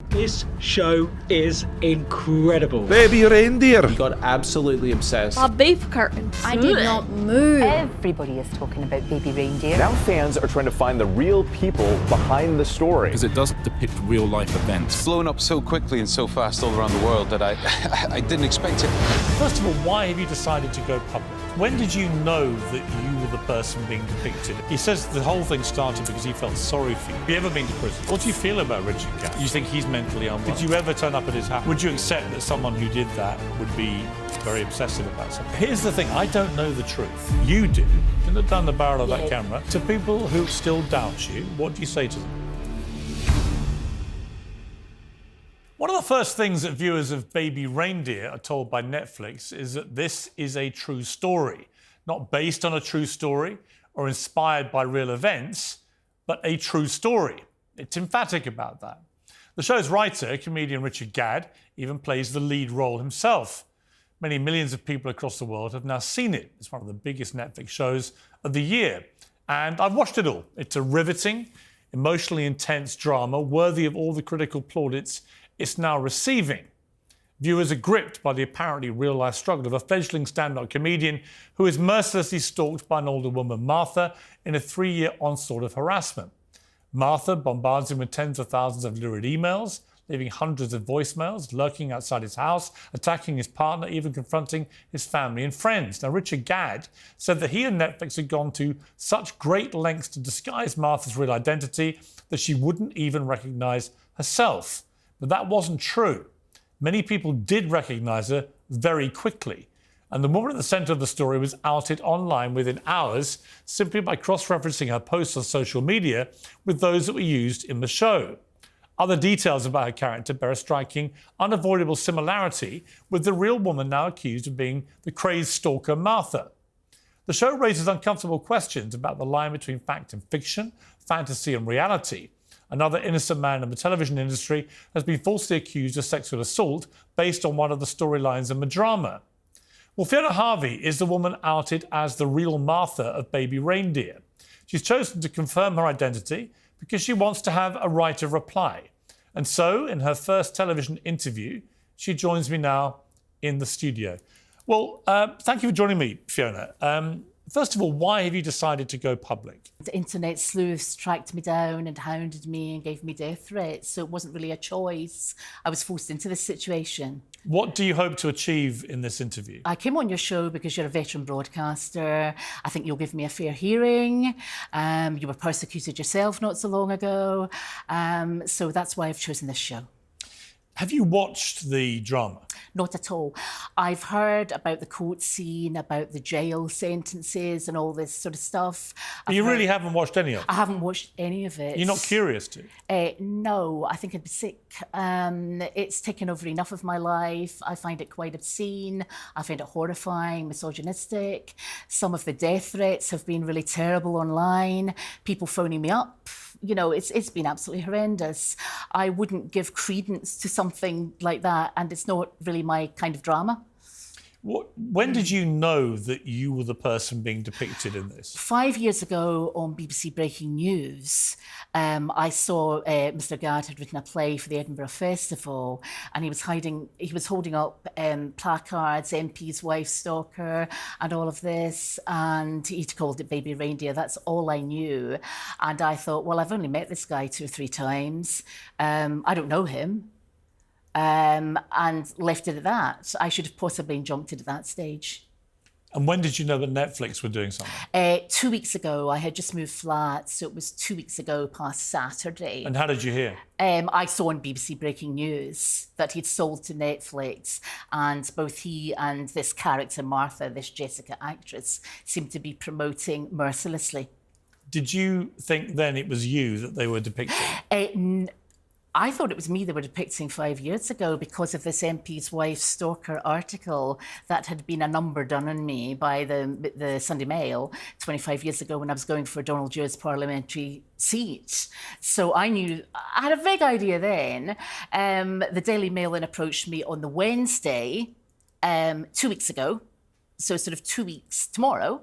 This show is incredible. Baby Reindeer. He got absolutely obsessed. A beef curtain. I did not move. Everybody is talking about Baby Reindeer. Now fans are trying to find the real people behind the story. Because it does depict real life events. It's blown up so quickly and so fast all around the world that I didn't expect it. First of all, why have you decided to go public? When did you know that you were the person being depicted? He says the whole thing started because he felt sorry for you. Have you ever been to prison? What do you feel about Richard Gadd? You think he's mentally unwell? Did you ever turn up at his house? Would you accept that someone who did that would be very obsessive about something? Here's the thing, I don't know the truth. You do. You look down the barrel of that camera. To people who still doubt you, what do you say to them? One of the first things that viewers of Baby Reindeer are told by Netflix is that this is a true story, not based on a true story or inspired by real events, but a true story. It's emphatic about that. The show's writer, comedian Richard Gadd, even plays the lead role himself. Many millions of people across the world have now seen it. It's one of the biggest Netflix shows of the year. And I've watched it all. It's a riveting, emotionally intense drama worthy of all the critical plaudits it's now receiving. Viewers are gripped by the apparently real-life struggle of a fledgling stand-up comedian who is mercilessly stalked by an older woman, Martha, in a 3-year onslaught of harassment. Martha bombards him with tens of thousands of lurid emails, leaving hundreds of voicemails, lurking outside his house, attacking his partner, even confronting his family and friends. Now, Richard Gadd said that he and Netflix had gone to such great lengths to disguise Martha's real identity that she wouldn't even recognise herself. But that wasn't true. Many people did recognise her very quickly. And the woman at the centre of the story was outed online within hours simply by cross-referencing her posts on social media with those that were used in the show. Other details about her character bear a striking, unavoidable similarity with the real woman now accused of being the crazed stalker Martha. The show raises uncomfortable questions about the line between fact and fiction, fantasy and reality. Another innocent man in the television industry has been falsely accused of sexual assault based on one of the storylines in the drama. Well, Fiona Harvey is the woman outed as the real Martha of Baby Reindeer. She's chosen to confirm her identity because she wants to have a right of reply. And so, in her first television interview, she joins me now in the studio. Well, thank you for joining me, Fiona. First of all, why have you decided to go public? The internet sleuths tracked me down and hounded me and gave me death threats, so it wasn't really a choice. I was forced into this situation. What do you hope to achieve in this interview? I came on your show because you're a veteran broadcaster. I think you'll give me a fair hearing. You were persecuted yourself not so long ago. So that's why I've chosen this show. Have you watched the drama? Not at all. I've heard about the court scene, about the jail sentences and all this sort of stuff. But you really haven't watched any of it? I haven't watched any of it. You're not curious to? No, I think I'd be sick. It's taken over enough of my life. I find it quite obscene. I find it horrifying, misogynistic. Some of the death threats have been really terrible online. People phoning me up. You know, it's been absolutely horrendous. I wouldn't give credence to something like that, and it's not really my kind of drama. When did you know that you were the person being depicted in this? 5 years ago on BBC Breaking News, I saw Mr. Gadd had written a play for the Edinburgh Festival, and he was holding up placards, MP's wife stalker, and all of this, and he'd called it Baby Reindeer. That's all I knew. And I thought, well, I've only met this guy 2 or 3 times. I don't know him. And left it at that. I should have possibly jumped it at that stage. And when did you know that Netflix were doing something? 2 weeks ago. I had just moved flats, so it was 2 weeks ago past Saturday. And how did you hear? I saw on BBC Breaking News that he'd sold to Netflix, and both he and this character, Martha, this Jessica actress, seemed to be promoting mercilessly. Did you think then it was you that they were depicting? I thought it was me they were depicting 5 years ago because of this MP's wife stalker article that had been a number done on me by the Sunday Mail 25 years ago when I was going for Donald Du's parliamentary seat. So I had a vague idea then. The Daily Mail then approached me on the Wednesday, 2 weeks ago, so sort of 2 weeks tomorrow,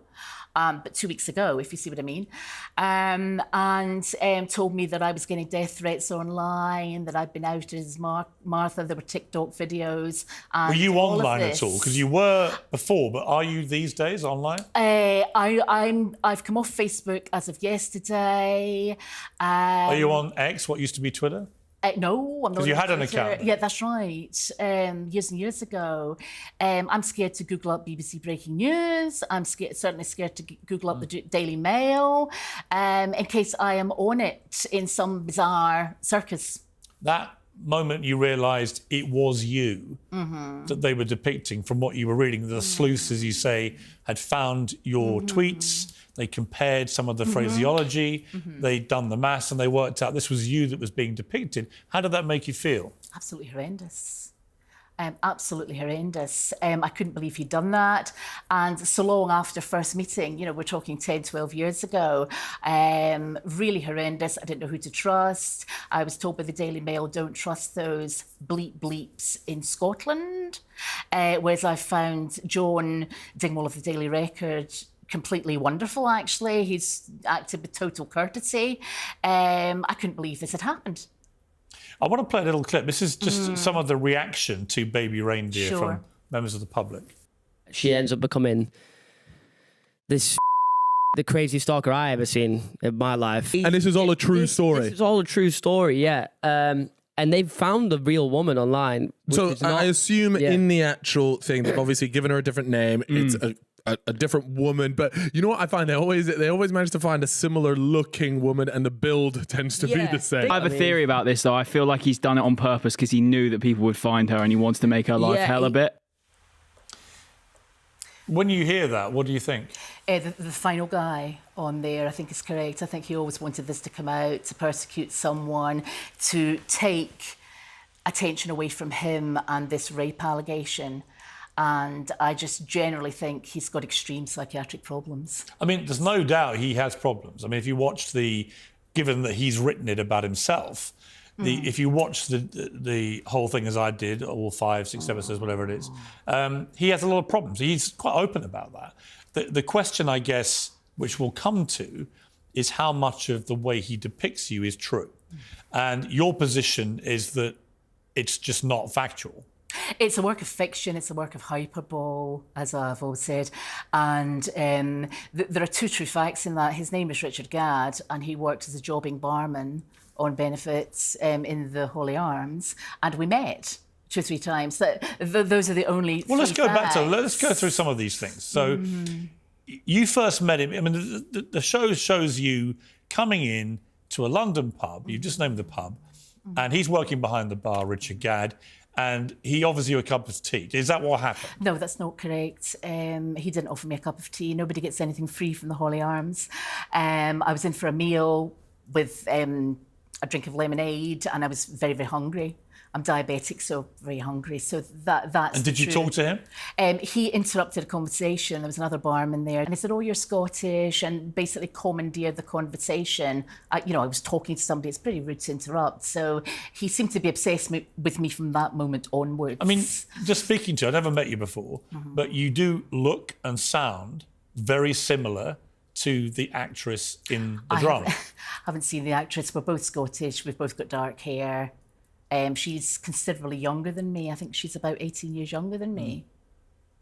but 2 weeks ago, if you see what I mean, and told me that I was getting death threats online, that I'd been outed as Martha. There were TikTok videos. And were you all online of at all? this. Because you were before, but are you these days online? I've come off Facebook as of yesterday. Are you on X, what used to be Twitter? No, I'm not. 'Cause you on had an Twitter. account. Yeah, that's right. Years and years ago. I'm scared to Google up BBC Breaking News. I'm certainly scared to Google up the Daily Mail in case I am on it in some bizarre circus. That moment you realised it was you that they were depicting from what you were reading. The sleuths, as you say, had found your tweets. They compared some of the phraseology. They'd done the maths and they worked out this was you that was being depicted. How did that make you feel? Absolutely horrendous. Absolutely horrendous. I couldn't believe he'd done that. And so long after first meeting, we're talking 10, 12 years ago, really horrendous. I didn't know who to trust. I was told by the Daily Mail, don't trust those bleeps in Scotland. Whereas I found John Dingwall of the Daily Record completely wonderful, actually. He's acted with total courtesy. I couldn't believe this had happened. I want to play a little clip. This is just some of the reaction to Baby Reindeer Sure. from members of the public. She ends up becoming the craziest stalker I ever seen in my life. And this is all a true story. This is all a true story, yeah. And they've found the real woman online. So I assume in the actual thing, they've obviously given her a different name. It's a different woman, but you know what I find? They always manage to find a similar looking woman, and the build tends to be the same. I have a theory about this, though. I feel like he's done it on purpose because he knew that people would find her and he wants to make her life hell a bit. When you hear that, what do you think? The final guy on there, I think, is correct. I think he always wanted this to come out, to persecute someone, to take attention away from him and this rape allegation. And I just generally think he's got extreme psychiatric problems. I mean, there's no doubt he has problems. I mean, if you watch given that he's written it about himself, if you watch the whole thing as I did, all 5, 6 episodes, whatever it is, he has a lot of problems. He's quite open about that. The question, I guess, which we'll come to, is how much of the way he depicts you is true. And your position is that it's just not factual. It's a work of fiction, it's a work of hyperbole, as I've always said. And there are 2 true facts in that. His name is Richard Gadd, and he worked as a jobbing barman on benefits in the Holy Arms, and we met 2 or 3 times. Those are the only. Well, let's go through some of these things. So, you first met him. I mean, the show shows you coming in to a London pub. You've just named the pub, and he's working behind the bar, Richard Gadd. And he offers you a cup of tea. Is that what happened? No, that's not correct. He didn't offer me a cup of tea. Nobody gets anything free from the Holy Arms. I was in for a meal with a drink of lemonade, and I was very, very hungry. I'm diabetic, so very hungry. So that's. And did you talk to him? He interrupted a conversation. There was another barman there, and he said, "Oh, you're Scottish," and basically commandeered the conversation. I was talking to somebody. It's pretty rude to interrupt. So he seemed to be obsessed with me from that moment onwards. I mean, just speaking to you, I've never met you before, but you do look and sound very similar to the actress in the drama. I haven't seen the actress. We're both Scottish. We've both got dark hair. She's considerably younger than me. I think she's about 18 years younger than me.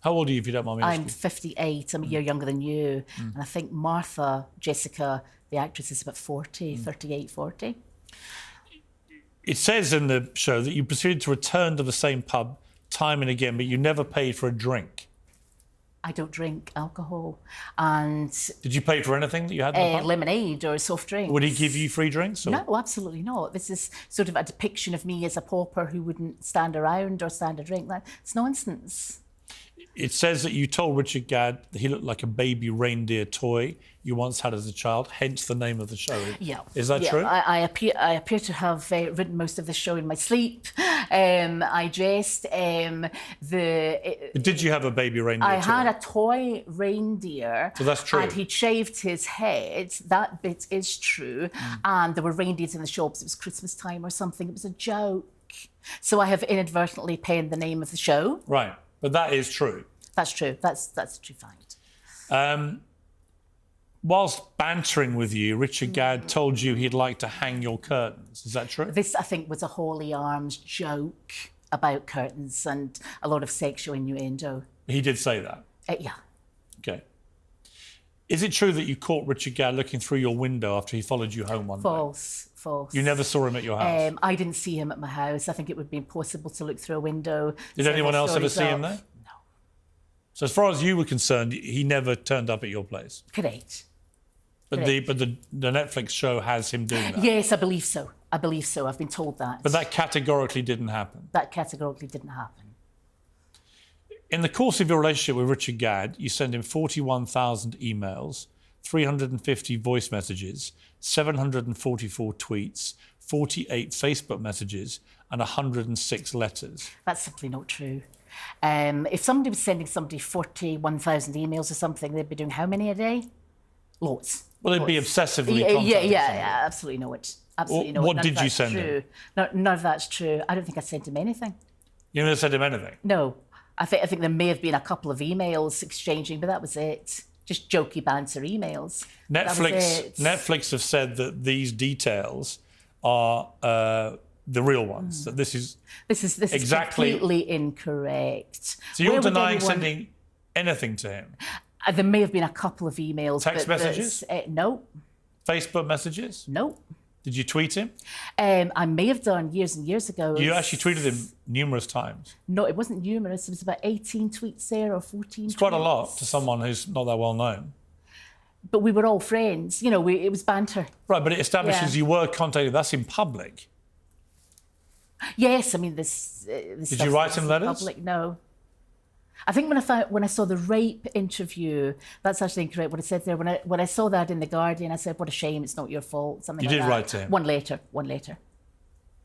How old are you, if you don't mind me asking? I'm 58. I'm a year younger than you. And I think Martha, Jessica, the actress, is about 40, 38, 40. It says in the show that you proceeded to return to the same pub time and again, but you never paid for a drink. I don't drink alcohol. And did you pay for anything that you had in the pub? Lemonade or soft drinks. Would he give you free drinks? Or? No, absolutely not. This is sort of a depiction of me as a pauper who wouldn't stand around or stand a drink. It's nonsense. It says that you told Richard Gadd that he looked like a baby reindeer toy you once had as a child, hence the name of the show. Yeah. Is that true? I appear to have written most of the show in my sleep. I dressed. Did you have a baby reindeer I toy? had a toy reindeer. So that's true. And he'd shaved his head. That bit is true. And there were reindeers in the shops. It was Christmas time or something. It was a joke. So I have inadvertently penned the name of the show. Right. But that is true. That's true. That's a true fact. whilst bantering with you, Richard Gadd told you he'd like to hang your curtains. Is that true? This, I think, was a holy arms joke about curtains and a lot of sexual innuendo. He did say that? Yeah. Okay. Is it true that you caught Richard Gadd looking through your window after he followed you home one day? False. You never saw him at your house? I didn't see him at my house. I think it would be impossible to look through a window. Did anyone else ever see him there? No. So as far as you were concerned, he never turned up at your place? Correct. But the Netflix show has him doing that? Yes, I believe so. I've been told that. But that categorically didn't happen? That categorically didn't happen. In the course of your relationship with Richard Gadd, you send him 41,000 emails, 350 voice messages, 744 tweets, 48 Facebook messages, and 106 letters. That's simply not true. If somebody was sending somebody 41,000 emails or something, they'd be doing how many a day? Lots. Well, they'd be obsessively contacting yeah, absolutely not. Absolutely not. What did you send him? No, none of that's true. I don't think I sent him anything. You never sent him anything? No. I think there may have been a couple of emails exchanging, but that was it. Just jokey banter emails. Netflix have said that these details are the real ones. That this is exactly completely incorrect. So you're denying sending anything to him? There may have been a couple of emails. Text messages? No. Facebook messages? No. Did you tweet him? I may have done years and years ago. You actually tweeted him numerous times. No, it wasn't numerous. It was about 18 tweets there or 14 It's quite a lot to someone who's not that well known. But we were all friends. You know, it was banter. Right, but it establishes you were contacted. That's in public. Yes, I mean, this Did you write him letters? Public, no. I think when I saw the rape interview, that's actually incorrect. What I said there, when I saw that in the Guardian, I said, "What a shame! It's not your fault." Something. You like did that. write to him.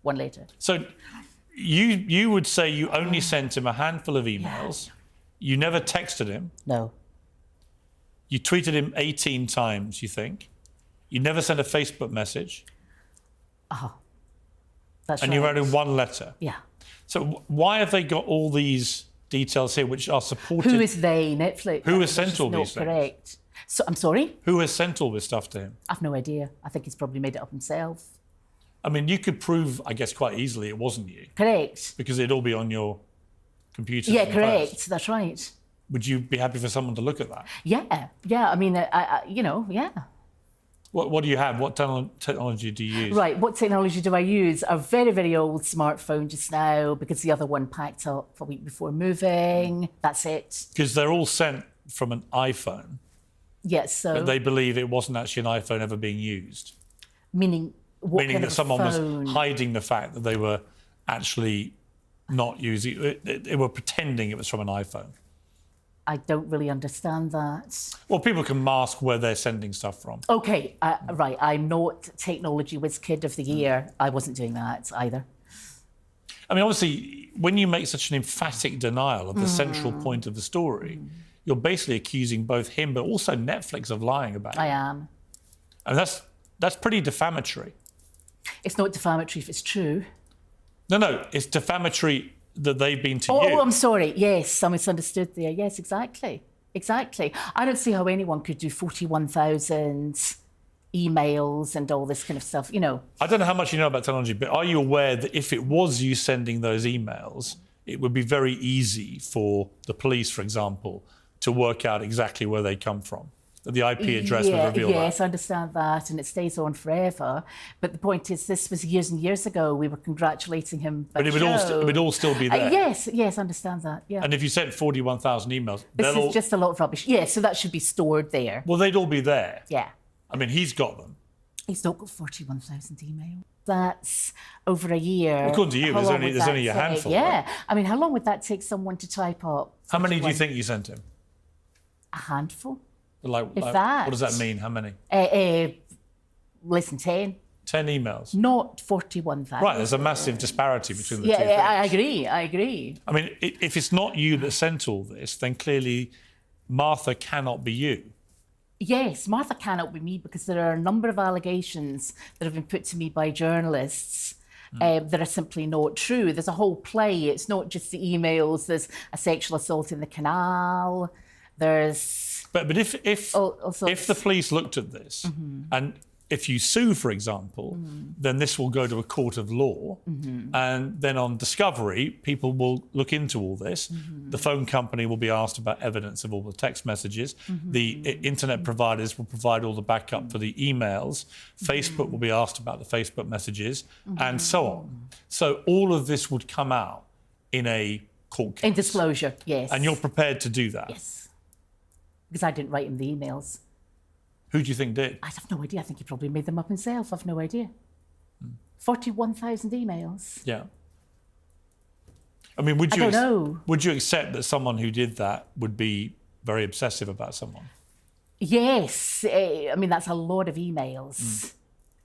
One later. So, you would say you only sent him a handful of emails. Yeah. You never texted him. No. You tweeted him 18 times. You think? You never sent a Facebook message. That's and right. you wrote him one letter. Yeah. So why have they got all these details here which are supported? Who is they? Netflix. Who has sent all these things? Correct. So I'm sorry? Who has sent all this stuff to him? I've no idea. I think he's probably made it up himself. I mean, you could prove, I guess, quite easily it wasn't you. Correct. Because it'd all be on your computer. Yeah, correct. That's right. Would you be happy for someone to look at that? Yeah. I mean, yeah. What do you have? What technology do you use? Right, what technology do I use? A very, very old smartphone just now because the other one packed up a week before moving. That's it. Because they're all sent from an iPhone. Yes, so... But they believe it wasn't actually an iPhone ever being used. Meaning what Meaning kind that of someone phone? was hiding the fact that they were actually not using it. They were pretending it was from an iPhone. I don't really understand that. Well, people can mask where they're sending stuff from. OK, right. I'm not Technology Whiz Kid of the Year. I wasn't doing that either. I mean, obviously, when you make such an emphatic denial of the central point of the story, you're basically accusing both him but also Netflix of lying about it. I am. And that's pretty defamatory. It's not defamatory if it's true. No, it's defamatory that they've been to you. Oh, I'm sorry. Yes, I misunderstood there. Yes, exactly. I don't see how anyone could do 41,000 emails and all this kind of stuff, you know. I don't know how much you know about technology, but are you aware that if it was you sending those emails, it would be very easy for the police, for example, to work out exactly where they come from? That the IP address would reveal that. Yes, I understand that, and it stays on forever. But the point is, this was years and years ago. We were congratulating him. But it would all still be there. Yes, I understand that. Yeah. And if you sent 41,000 emails, this is just a lot of rubbish. Yeah, so that should be stored there. Well, they'd all be there. Yeah. I mean, he's got them. He's not got 41,000 emails. That's over a year. According to you, there's only a handful. Yeah. Right? I mean, how long would that take someone to type up? How many do you think you sent him? A handful. Like that. What does that mean? How many? Less than 10. 10 emails? Not 41,000. Right, there's a massive disparity between the two things. Yeah, I agree. I mean, if it's not you that sent all this, then clearly Martha cannot be you. Yes, Martha cannot be me because there are a number of allegations that have been put to me by journalists that are simply not true. There's a whole play. It's not just the emails. There's a sexual assault in the canal. There's... But if Also, the police looked at this and if you sue, for example, then this will go to a court of law, and then on discovery, people will look into all this. The phone company will be asked about evidence of all the text messages. The internet providers will provide all the backup for the emails. Facebook will be asked about the Facebook messages, and so on. So all of this would come out in a court case. In disclosure, yes. And you're prepared to do that? Yes. Because I didn't write him the emails. Who do you think did? I have no idea. I think he probably made them up himself. I've no idea. 41,000 emails. Yeah. I mean, would I you don't know. Would you accept that someone who did that would be very obsessive about someone? Yes. I mean, that's a lot of emails.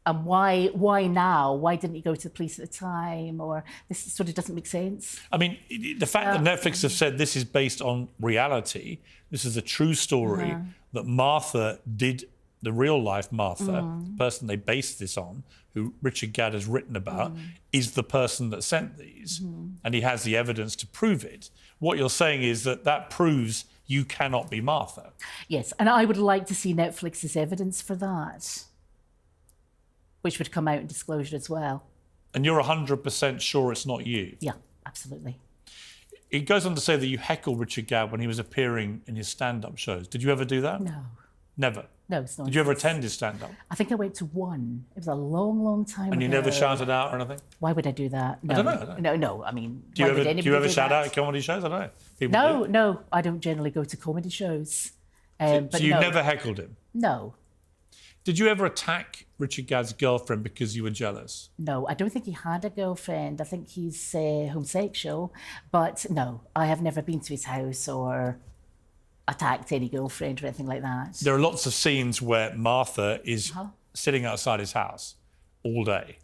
And why now? Why didn't he go to the police at the time? Or this sort of doesn't make sense. I mean, the fact that Netflix have said this is based on reality, this is a true story, that Martha did, the real life Martha, the person they based this on, who Richard Gadd has written about, is the person that sent these. And he has the evidence to prove it. What you're saying is that proves you cannot be Martha. Yes, and I would like to see Netflix's evidence for that, which would come out in disclosure as well. And you're 100% sure it's not you? Yeah, absolutely. It goes on to say that you heckled Richard Gadd when he was appearing in his stand-up shows. Did you ever do that? No. Never? No, it's not. Did you ever attend his stand-up? I think I went to one. It was a long, long time ago. And you never shouted out or anything? Why would I do that? No. I don't know. No. I mean, do you ever shout out at comedy shows? I don't know. People do. No. I don't generally go to comedy shows. So you never heckled him? No. Did you ever attack Richard Gadd's girlfriend because you were jealous? No, I don't think he had a girlfriend. I think he's homosexual. But no, I have never been to his house or attacked any girlfriend or anything like that. There are lots of scenes where Martha is sitting outside his house all day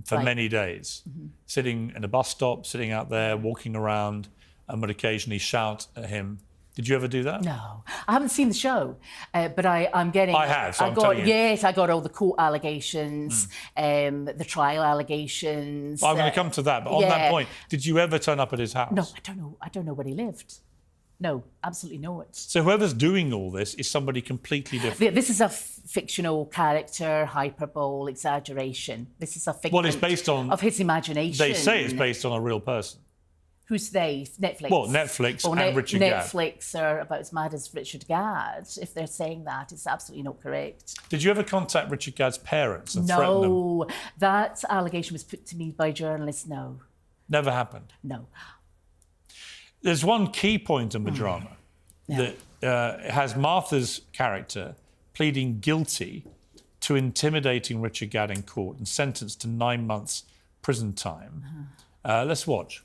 for many days, sitting in a bus stop, sitting out there, walking around, and would occasionally shout at him. Did you ever do that? No, I haven't seen the show, but I'm getting. I have. So I'm telling you. Yes, I got all the court allegations, the trial allegations. I'm going to come to that, but on that point, did you ever turn up at his house? No, I don't know. I don't know where he lived. No, absolutely not. So whoever's doing all this is somebody completely different. This is a fictional character, hyperbole, exaggeration. This is a fiction. Well, it's based on of his imagination. They say it's based on a real person. Who's they? Netflix. Well, Netflix and Richard Gadd. Netflix are about as mad as Richard Gadd. If they're saying that, it's absolutely not correct. Did you ever contact Richard Gadd's parents and threaten them? No, that allegation was put to me by journalists. No. Never happened? No. There's one key point in the drama that has Martha's character pleading guilty to intimidating Richard Gadd in court and sentenced to 9 months prison time. Let's watch.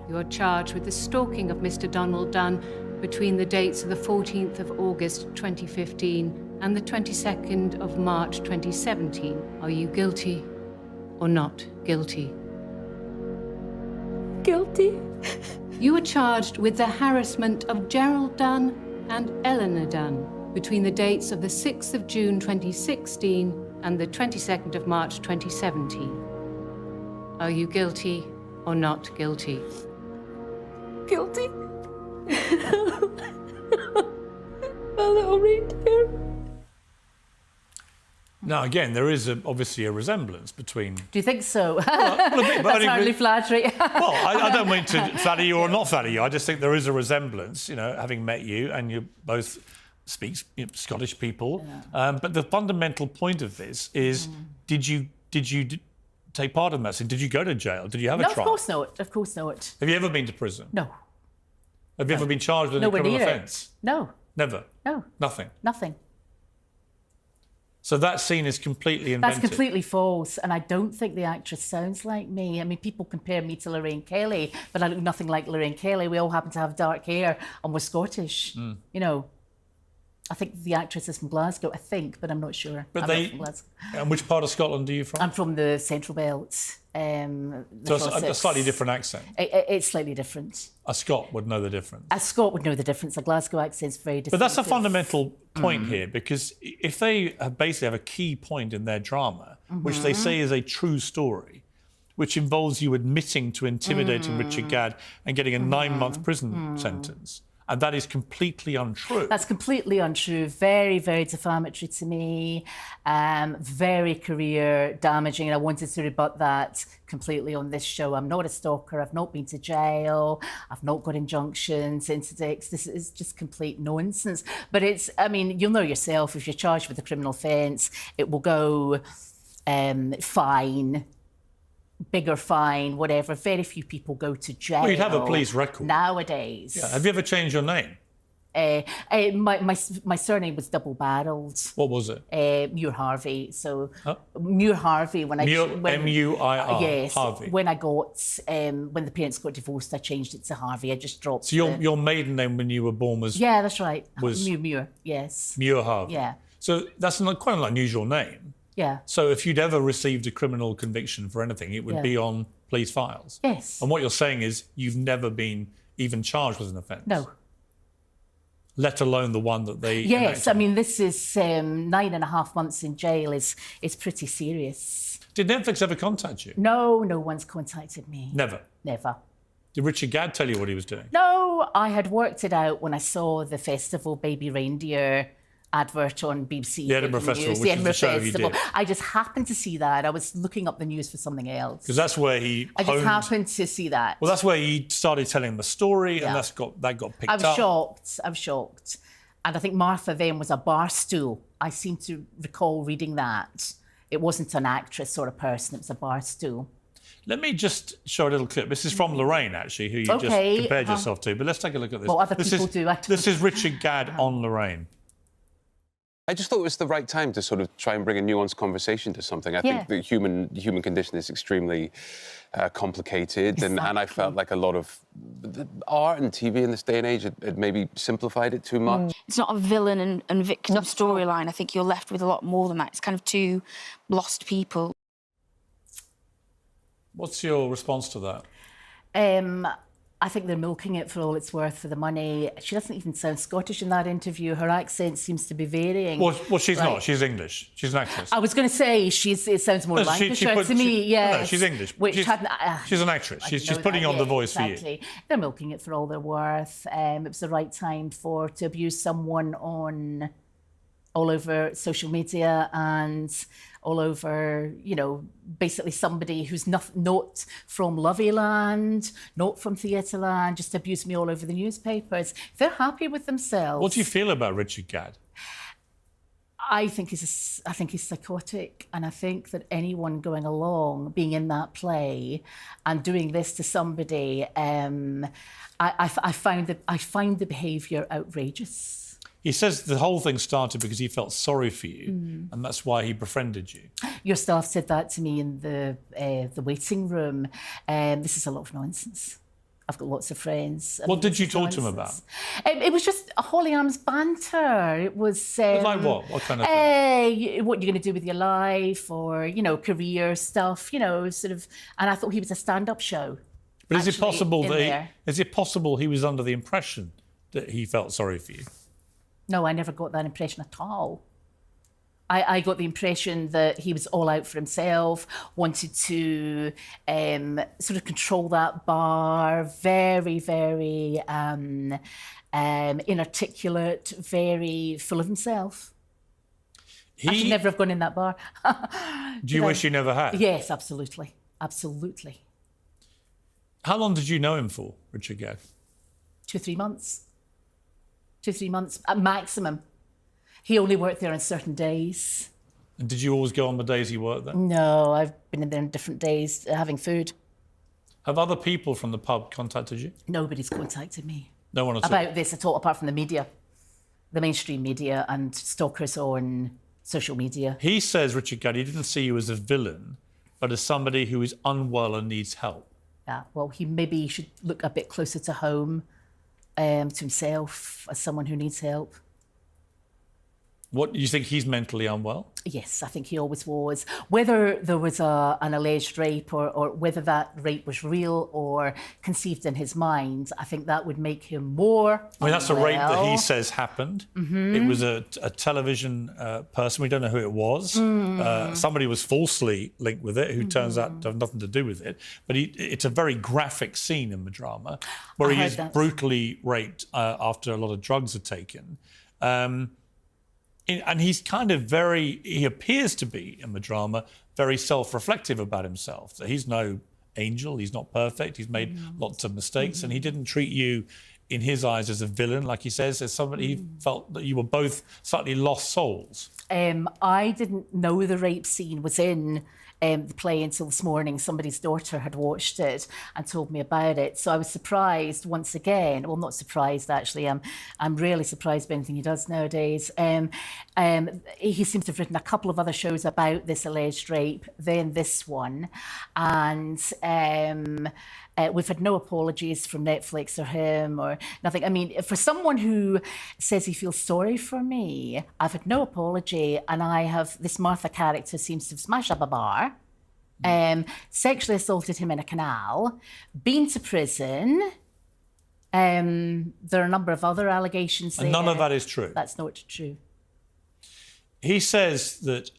You are charged with the stalking of Mr. Donald Dunn between the dates of the 14th of August 2015 and the 22nd of March 2017. Are you guilty or not guilty? Guilty. You are charged with the harassment of Gerald Dunn and Eleanor Dunn between the dates of the 6th of June 2016 and the 22nd of March 2017. Are you guilty or not guilty? Guilty. A little reindeer. Now, again, there is obviously a resemblance between... Do you think so? Well, a bit, but That's hardly flattering. Well, I don't mean to flatter you or not flatter you. I just think there is a resemblance, you know, having met you, and you both speak Scottish people. Yeah. But the fundamental point of this is, did you take part in that? So did you go to jail? Did you have a trial? Of course not. Of course not. Have you ever been to prison? No. Have you ever been charged with a criminal offence? No. Never? No. Nothing? Nothing. So that scene is completely invented? That's completely false, and I don't think the actress sounds like me. I mean, people compare me to Lorraine Kelly, but I look nothing like Lorraine Kelly. We all happen to have dark hair, and we're Scottish. You know, I think the actress is from Glasgow, I think, but I'm not sure. But and which part of Scotland are you from? I'm from the Central Belt. So a slightly different accent? It's slightly different. A Scot would know the difference? A Scot would know the difference. A Glasgow accent's very different. But that's a fundamental point here, because if they basically have a key point in their drama, which they say is a true story, which involves you admitting to intimidating Richard Gadd and getting a 9-month prison sentence, And that is completely untrue. That's completely untrue. Very, very defamatory to me. Very career damaging. And I wanted to rebut that completely on this show. I'm not a stalker. I've not been to jail. I've not got injunctions, interdicts. This is just complete nonsense. But it's, I mean, you'll know yourself, if you're charged with a criminal offence, it will go fine, bigger fine, whatever. Very few people go to jail. Well, you'd have a police record nowadays. Yeah. Have you ever changed your name? My surname was double-barrelled. What was it? Muir Harvey. So Muir Harvey. M-U-I-R. Yes. Harvey. When the parents got divorced, I changed it to Harvey. I just dropped. So your maiden name when you were born was? Yeah, that's right. Was Muir. Yes. Muir Harvey. Yeah. So that's quite an unusual name. Yeah. So if you'd ever received a criminal conviction for anything, it would be on police files. Yes. And what you're saying is you've never been even charged with an offence. No. Let alone the one that they. Yes, I mean this is 9.5 months in jail is pretty serious. Did Netflix ever contact you? No, no one's contacted me. Never. Never. Did Richard Gadd tell you what he was doing? No, I had worked it out when I saw the festival Baby Reindeer advert on BBC. The Edinburgh Festival, the Edinburgh is the show Festival. he did. I just happened to see that. I was looking up the news for something else. Because that's where he. I just happened to see that. Well, that's where he started telling the story, and that got picked up. I'm shocked. And I think Martha then was a bar stool. I seem to recall reading that. It wasn't an actress or a person, it was a bar stool. Let me just show a little clip. This is from Lorraine, actually, who you just compared yourself to. But let's take a look at this. Well, other people do. This is Richard Gadd on Lorraine. I just thought it was the right time to sort of try and bring a nuanced conversation to something. I think the human condition is extremely complicated, and I felt like a lot of art and TV in this day and age had maybe simplified it too much. It's not a villain and victim storyline. I think you're left with a lot more than that. It's kind of two lost people. What's your response to that? I think they're milking it for all it's worth for the money. She doesn't even sound Scottish in that interview. Her accent seems to be varying. Well, she's not. She's English. She's an actress. I was going to say it sounds more Lancashire to me. Yeah, no, she's English. She's an actress. She's putting on the voice for you. They're milking it for all they're worth. It was the right time to abuse someone all over social media and all over, basically somebody who's not from Loveyland, not from Theatreland, just abused me all over the newspapers. If they're happy with themselves. What do you feel about Richard Gadd? I think he's psychotic, and I think that anyone going along, being in that play, and doing this to somebody, I find the behaviour outrageous. He says the whole thing started because he felt sorry for you, and that's why he befriended you. Your staff said that to me in the waiting room. This is a lot of nonsense. I've got lots of friends. What did you talk to him about? It was just a holy arms banter. It was like what? What kind of thing? What you're going to do with your life, or career stuff. Sort of. And I thought he was a stand-up show. But is it possible he was under the impression that he felt sorry for you? No, I never got that impression at all. I got the impression that he was all out for himself, wanted to sort of control that bar, very, very inarticulate, very full of himself. I should never have gone in that bar. Do you wish you never had? Yes, absolutely. Absolutely. How long did you know him for, Richard Gadd? 2 or 3 months. 2 or 3 months at maximum. He only worked there on certain days. And did you always go on the days he worked there? No, I've been in there on different days having food. Have other people from the pub contacted you? Nobody's contacted me. No one at all? About this at all, apart from the media. The mainstream media and stalkers on social media. He says, Richard Gadd, he didn't see you as a villain, but as somebody who is unwell and needs help. Yeah, well, he maybe should look a bit closer to home, to himself, as someone who needs help. What, you think he's mentally unwell? Yes, I think he always was. Whether there was an alleged rape or whether that rape was real or conceived in his mind, I think that would make him more I mean, that's a rape that he unwell. says happened. Mhm. It was a television person. We don't know who it was. Somebody was falsely linked with it, who turns out to have nothing to do with it. But it's a very graphic scene in the drama where I he heard is that. brutally raped after a lot of drugs are taken. And he's kind of he appears to be in the drama very self-reflective about himself. That he's no angel, he's not perfect, he's made lots of mistakes, and he didn't treat you, in his eyes, as a villain, like he says, as somebody. He felt that you were both slightly lost souls. I didn't know the rape scene was in the play until this morning. Somebody's daughter had watched it and told me about it. So I was surprised once again. Well, not surprised, actually. I'm rarely surprised by anything he does nowadays. He seems to have written a couple of other shows about this alleged rape, then this one. And we've had no apologies from Netflix or him or nothing. I mean, for someone who says he feels sorry for me, I've had no apology, and I have this Martha character seems to have smashed up a bar, sexually assaulted him in a canal, been to prison. There are a number of other allegations there. And none of that is true. That's not true. He says that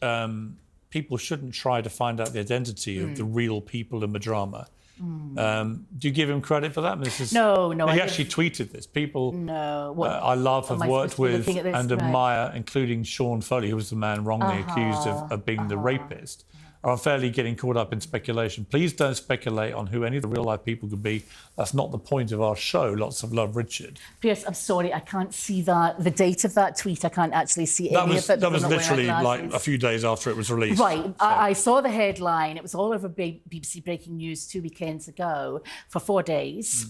people shouldn't try to find out the identity of the real people in the drama. Do you give him credit for that? No. He actually tweeted this. People I love, have worked with and admire, including Sean Foley, who was the man wrongly accused of being the rapist, are unfairly getting caught up in speculation. Please don't speculate on who any of the real-life people could be. That's not the point of our show. Lots of love, Richard. Piers, I'm sorry, I can't see the date of that tweet. I can't actually see any of it. That was literally like a few days after it was released. Right. So. I saw the headline. It was all over BBC Breaking News 2 weekends ago for 4 days.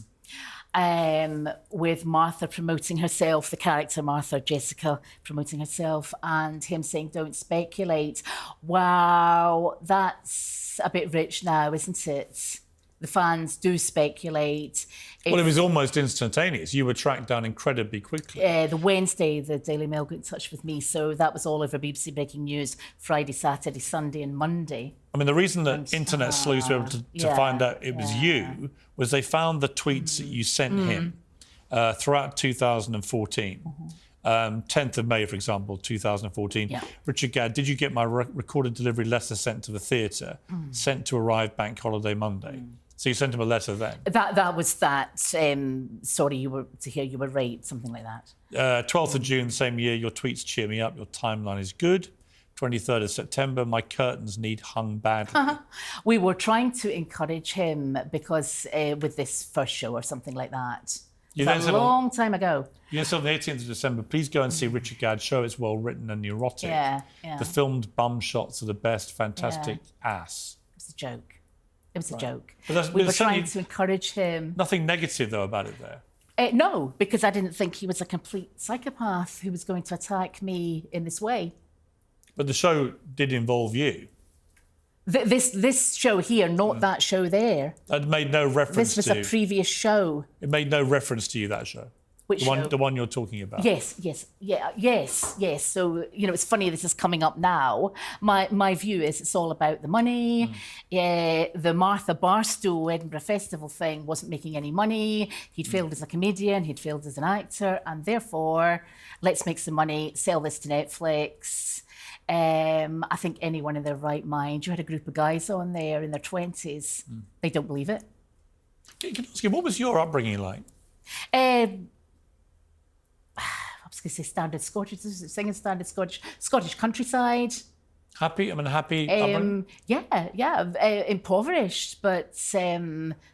With Martha promoting herself, the character Martha, Jessica, promoting herself, and him saying, don't speculate. Wow, that's a bit rich now, isn't it? The fans do speculate. Well, it was almost instantaneous. You were tracked down incredibly quickly. The Wednesday, the Daily Mail got in touch with me, so that was all over BBC Breaking News Friday, Saturday, Sunday and Monday. I mean, the reason that internet sleuths were able to find out it was you was they found the tweets that you sent him throughout 2014. 10th of May, for example, 2014. Yeah. Richard Gadd, did you get my recorded delivery letter sent to the theatre, sent to arrive bank holiday Monday? So you sent him a letter then? That was that. Sorry, to hear you were raped, something like that. 12th of June, same year, your tweets cheer me up, your timeline is good. 23rd of September, my curtains need hung badly. We were trying to encourage him because with this first show or something like that. A long time ago. You said on the 18th of December, please go and see Richard Gadd's show. It's well written and neurotic. Yeah. The filmed bum shots are the best. Fantastic ass. It was a joke. It was a joke. But we were trying to encourage him. Nothing negative, though, about it there. No, because I didn't think he was a complete psychopath who was going to attack me in this way. But the show did involve you. This show here, not that show there. It made no reference to... This was a previous show. It made no reference to you, that show. Which show? The one you're talking about. Yes. So, it's funny this is coming up now. My view is it's all about the money. The Martha Barstow Edinburgh Festival thing wasn't making any money. He'd failed as a comedian, he'd failed as an actor, and therefore, let's make some money, sell this to Netflix. I think anyone in their right mind, you had a group of guys on there in their 20s, they don't believe it. Can I ask you, what was your upbringing like? I was going to say standard Scottish, singing standard Scottish countryside. Happy? I mean, happy upbringing? Impoverished, but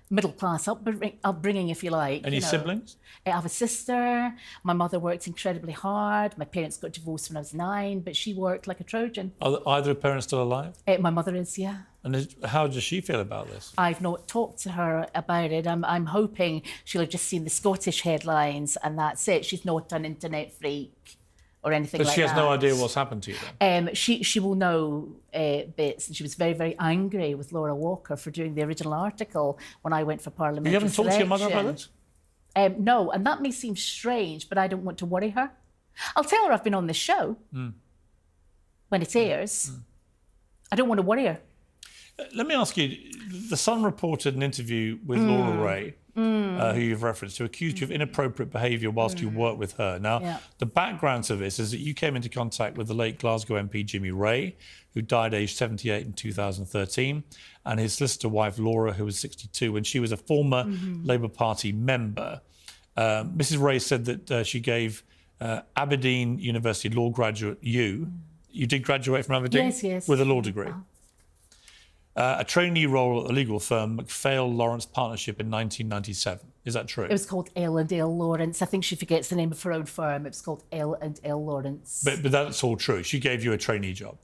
middle-class upbringing, if you like. Any siblings? I have a sister. My mother worked incredibly hard. My parents got divorced when I was 9, but she worked like a Trojan. Are either parents still alive? My mother is, yeah. And how does she feel about this? I've not talked to her about it. I'm hoping she'll have just seen the Scottish headlines and that's it. She's not an internet freak or anything like that. But she has no idea what's happened to you then? She will know bits, and she was very, very angry with Laura Walker for doing the original article when I went for parliamentary You haven't talked to your mother about this? No, and that may seem strange, but I don't want to worry her. I'll tell her I've been on this show when it airs. I don't want to worry her. Let me ask you, The Sun reported an interview with Laura Ray, who you've referenced, who accused you of inappropriate behaviour whilst you worked with her. Now, the background to this is that you came into contact with the late Glasgow MP Jimmy Ray, who died aged 78 in 2013, and his solicitor wife Laura, who was 62, when she was a former Labour Party member. Mrs Ray said that she gave Aberdeen University law graduate you did graduate from Aberdeen? Yes. With a law degree. A trainee role at the legal firm MacPhail Lawrence Partnership in 1997. Is that true? It was called L&L Lawrence. I think she forgets the name of her own firm. It was called L&L Lawrence. But that's all true. She gave you a trainee job.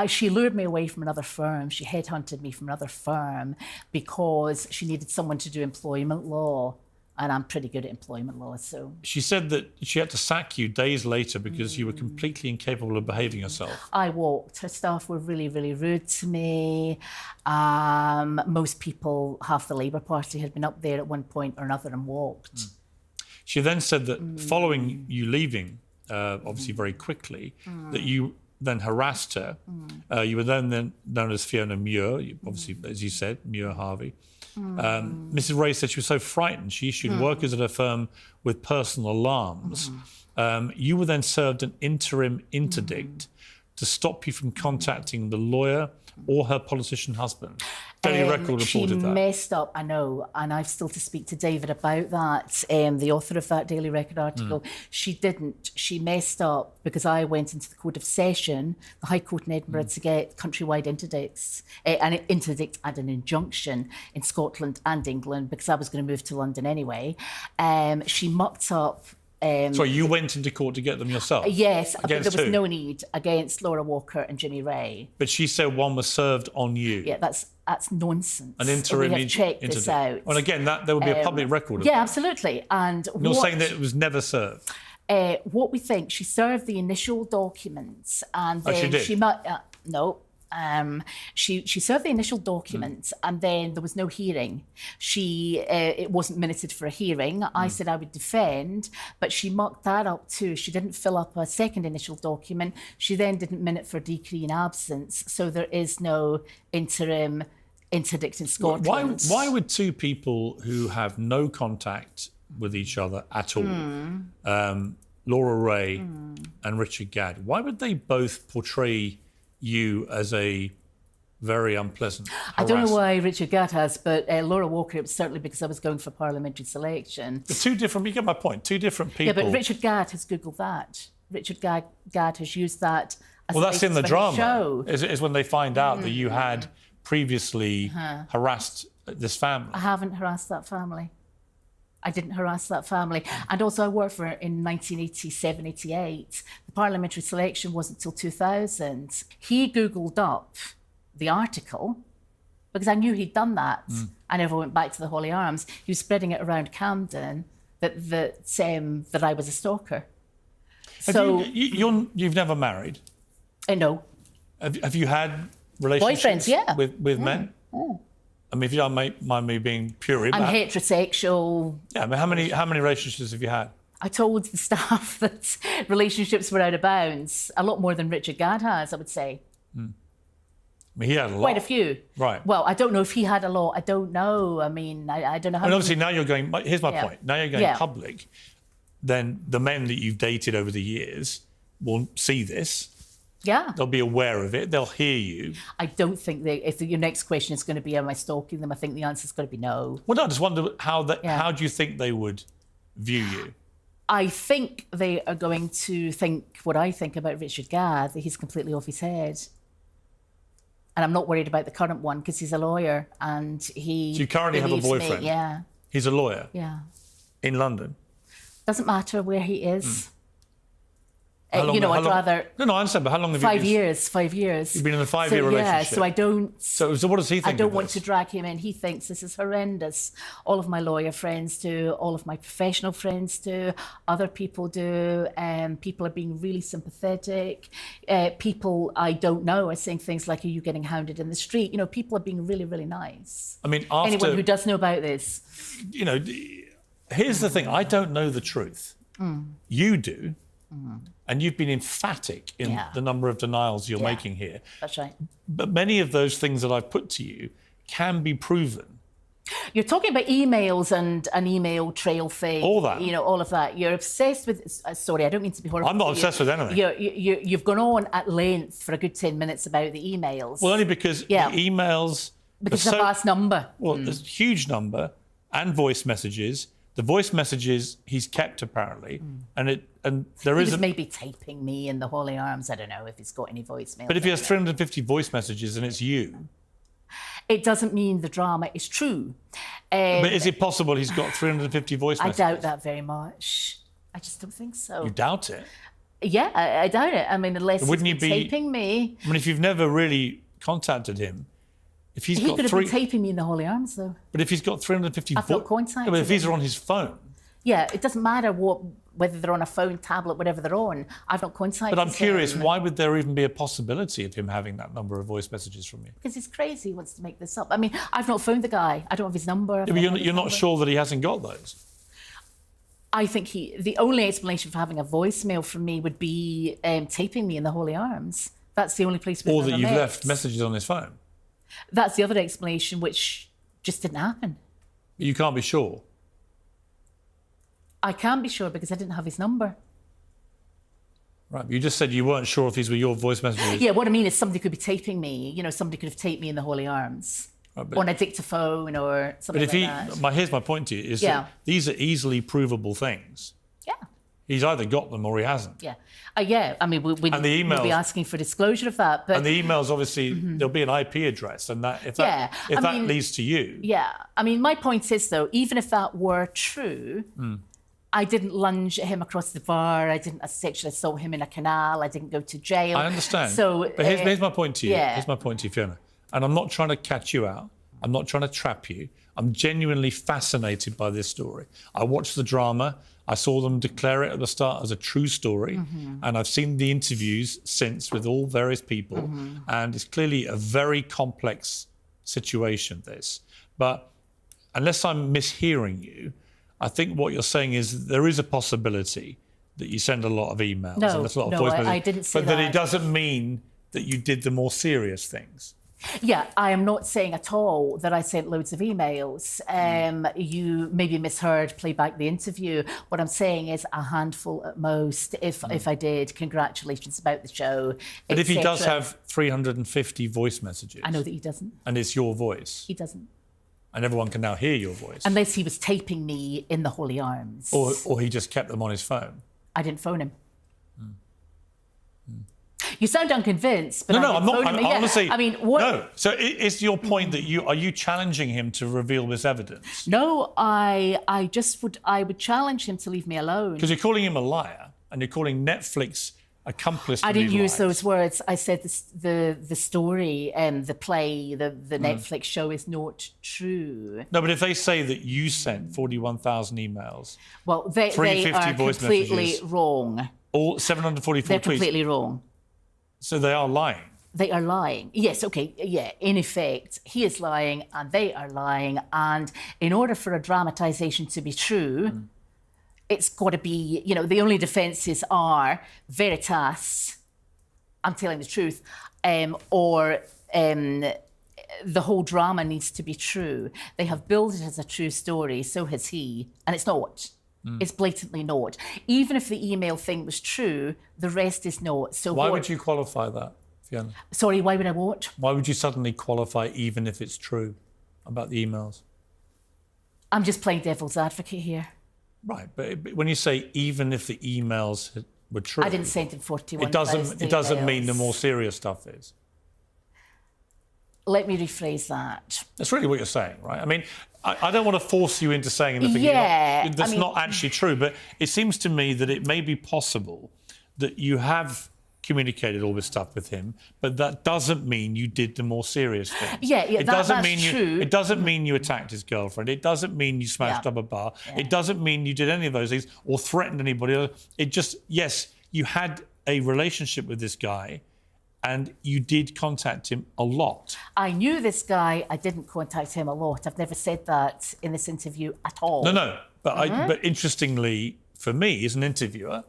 She lured me away from another firm. She headhunted me from another firm because she needed someone to do employment law. And I'm pretty good at employment law, so... She said that she had to sack you days later because you were completely incapable of behaving yourself. I walked. Her staff were really, really rude to me. Most people, half the Labour Party, had been up there at one point or another and walked. She then said that following you leaving, obviously very quickly, that you then harassed her. You were then known as Fiona Muir, obviously, as you said, Muir Harvey. Mrs Ray said she was so frightened she issued workers at her firm with personal alarms. You were then served an interim interdict to stop you from contacting the lawyer or her politician husband. Daily Record reported that. She messed up, I know, and I've still to speak to David about that, the author of that Daily Record article. She didn't. She messed up because I went into the Court of Session, the High Court in Edinburgh, to get countrywide interdicts, an interdict and an injunction in Scotland and England because I was going to move to London anyway. She mucked up. Sorry, you went into court to get them yourself? Yes, but there was who? no need against Laura Walker and Jimmy Ray. But she said one was served on you. Yeah, that's nonsense. An interim we have checked this out. And again, there would be a public record of yeah, that. absolutely. And you're saying that it was never served? What we think, she served the initial documents and then she did? No. She served the initial documents and then there was no hearing. It wasn't minuted for a hearing. I said I would defend, but she mucked that up too. She didn't fill up a second initial document. She then didn't minute for decree in absence. So there is no interim interdict in Scotland. Why would two people who have no contact with each other at all, Laura Ray and Richard Gadd, why would they both portray you as a very unpleasant harasser? I don't know why Richard Gadd has, but Laura Walker, it was certainly because I was going for parliamentary selection. The two different, you get my point, two different people. Yeah, but Richard Gadd has Googled that. Richard Gadd has used that as well, that's in the drama. Show. Is when they find out that you had previously harassed this family. I haven't harassed that family. I didn't harass that family. And also I worked for her in 1987, 88. The parliamentary selection wasn't until 2000. He Googled up the article because I knew he'd done that. I never went back to the Holy Arms. He was spreading it around Camden that I was a stalker. You've never married? No. Have you had relationships with men? I mean, if you don't mind me being pure, I'm heterosexual. Yeah, I mean, how many relationships have you had? I told the staff that relationships were out of bounds. A lot more than Richard Gadd has, I would say. I mean, he had a lot. Quite a few. Right. Well, I don't know if he had a lot. I don't know. I mean, I don't know how. And obviously, now you're going. Here's my point. Now you're going public. Then the men that you've dated over the years will see this. Yeah. They'll be aware of it. They'll hear you. I don't think if your next question is going to be, am I stalking them? I think the answer's going to be no. Well, no, I just wonder how do you think they would view you? I think they are going to think what I think about Richard Gadd, that he's completely off his head. And I'm not worried about the current one because he's a lawyer and he. So you currently have a boyfriend? Yeah. He's a lawyer? Yeah. In London? Doesn't matter where he is. I'd rather... No, I understand, but how long have you been... 5 years. You've been in a 5-year relationship? Yeah, so I don't... So what does he think I don't of want this? to drag him in. He thinks this is horrendous. All of my lawyer friends do, all of my professional friends do, other people do, people are being really sympathetic. People I don't know are saying things like, are you getting hounded in the street? You know, people are being really, really nice. I mean, anyone who does know about this. You know, here's the thing. I don't know the truth. You do. And you've been emphatic in the number of denials you're making here. That's right. But many of those things that I've put to you can be proven. You're talking about emails and an email trail thing. All that. You know, all of that. You're obsessed with... sorry, I don't mean to be horrible. I'm not obsessed with anything. You've gone on at length for a good 10 minutes about the emails. Well, only because the emails... Because it's a vast number. Well, there's a huge number, and voice messages. The voice messages he's kept, apparently, and there he is... was maybe taping me in the holy arms. I don't know if he's got any voicemail. But if he has 350 voice messages and it's you... It doesn't mean the drama is true. But is it possible he's got 350 voice messages? I doubt that very much. I just don't think so. You doubt it? Yeah, I doubt it. I mean, unless Wouldn't he's been you be taping me. I mean, if you've never really contacted him, if he's He got could have been taping me in the holy arms, though. But if he's got 350 I've not contacted but if these him. are on his phone. Yeah, it doesn't matter whether they're on a phone, tablet, whatever they're on. I've not contacted But I'm curious, him. why would there even be a possibility of him having that number of voice messages from you? Because he's crazy. He wants to make this up. I mean, I've not phoned the guy. I don't have his number. Yeah, but you're not sure that he hasn't got those? I think the only explanation for having a voicemail from me would be taping me in the holy arms. That's the only place we've Or that ever you've met. left messages on his phone? That's the other explanation, which just didn't happen. You can't be sure? I can't be sure because I didn't have his number. Right, but you just said you weren't sure if these were your voice messages. Yeah, what I mean is somebody could be taping me. You know, somebody could have taped me in the holy arms. Right, on a dictaphone or something But if like that. here's my point to you, is that these are easily provable things. Yeah. He's either got them or he hasn't. Yeah. I mean, we'll be asking for disclosure of that. But And the emails, obviously, there'll be an IP address, and that if that leads to you. Yeah. I mean, my point is, though, even if that were true, I didn't lunge at him across the bar. I didn't sexually assault him in a canal. I didn't go to jail. I understand. So, but here's my point to you. yeah. Here's my point to you, Fiona. And I'm not trying to catch you out. I'm not trying to trap you. I'm genuinely fascinated by this story. I watched the drama. I saw them declare it at the start as a true story. And I've seen the interviews since with all various people. And it's clearly a very complex situation, this. But unless I'm mishearing you, I think what you're saying is there is a possibility that you send a lot of emails and there's a lot of voice messages. I didn't say but that. it doesn't mean that you did the more serious things. Yeah, I am not saying at all that I sent loads of emails. You maybe misheard, play back the interview. What I'm saying is a handful at most. If I did, congratulations about the show. But if he does etc. have 350 voice messages... I know that he doesn't. And it's your voice. He doesn't. And everyone can now hear your voice. Unless he was taping me in the holy arms. Or he just kept them on his phone. I didn't phone him. You sound unconvinced, but No, I I'm didn't not. phone him. I'm honestly, I mean, what? No. So is your point that are you challenging him to reveal this evidence? No, I would challenge him to leave me alone. Because you're calling him a liar, and you're calling Netflix accomplice. I didn't use lies. those words. I said the story, the play, the Netflix show is not true. No, but if they say that you sent 41,000 emails, well, they are voice completely messages, wrong. all 744 They're tweets. completely wrong. So they are lying. They are lying. Yes, okay, yeah. In effect, he is lying and they are lying. And in order for a dramatisation to be true, it's got to be, the only defences are veritas, I'm telling the truth, or the whole drama needs to be true. They have billed it as a true story, so has he, and it's not. It's blatantly not. Even if the email thing was true, the rest is not. So why would you qualify that, Fiona? Sorry, why would I what? Why would you suddenly qualify even if it's true about the emails? I'm just playing devil's advocate here. Right, but when you say even if the emails were true... I didn't send him 41,000 It doesn't mean the emails. more serious stuff is. Let me rephrase that. That's really what you're saying, right? I mean, I don't want to force you into saying anything that's not actually true, but it seems to me that it may be possible that you have communicated all this stuff with him, but that doesn't mean you did the more serious things. That's true. It doesn't mean you attacked his girlfriend. It doesn't mean you smashed up a bar. It doesn't mean you did any of those things or threatened anybody else. It just, yes, you had a relationship with this guy, and you did contact him a lot. I knew this guy. I didn't contact him a lot. I've never said that in this interview at all. No. But interestingly, for me, as an interviewer,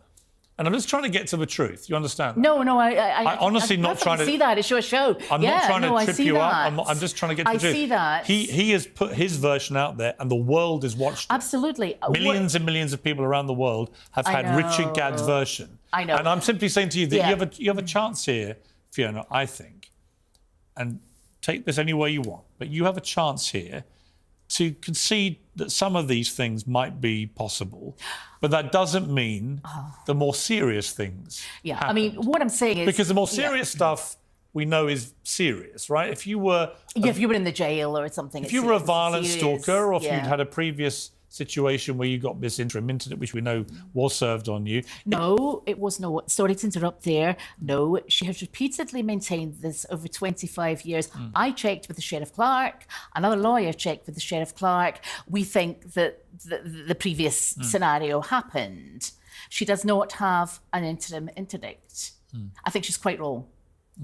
And I'm just trying to get to the truth. You understand? That? No, I honestly not trying to see that. It's your show. I'm not trying to trip you up. I'm just trying to get to the truth. I see that. He has put his version out there, and the world has watched it. Absolutely. Millions and millions of people around the world have had Richard Gadd's version. I know. And I'm simply saying to you that you have a chance here, Fiona, I think, and take this any way you want, but you have a chance here to concede that some of these things might be possible, but that doesn't mean the more serious things happen. I mean, what I'm saying is... Because the more serious stuff we know is serious, right? If you were... if you were in the jail or something... If you were a violent stalker, or if you'd had a previous situation where you got this interim incident, which we know was served on you. No, it was not. Sorry to interrupt there. No, she has repeatedly maintained this over 25 years. I checked with the Sheriff Clark. Another lawyer checked with the Sheriff Clark. We think that the previous scenario happened. She does not have an interim interdict. I think she's quite wrong.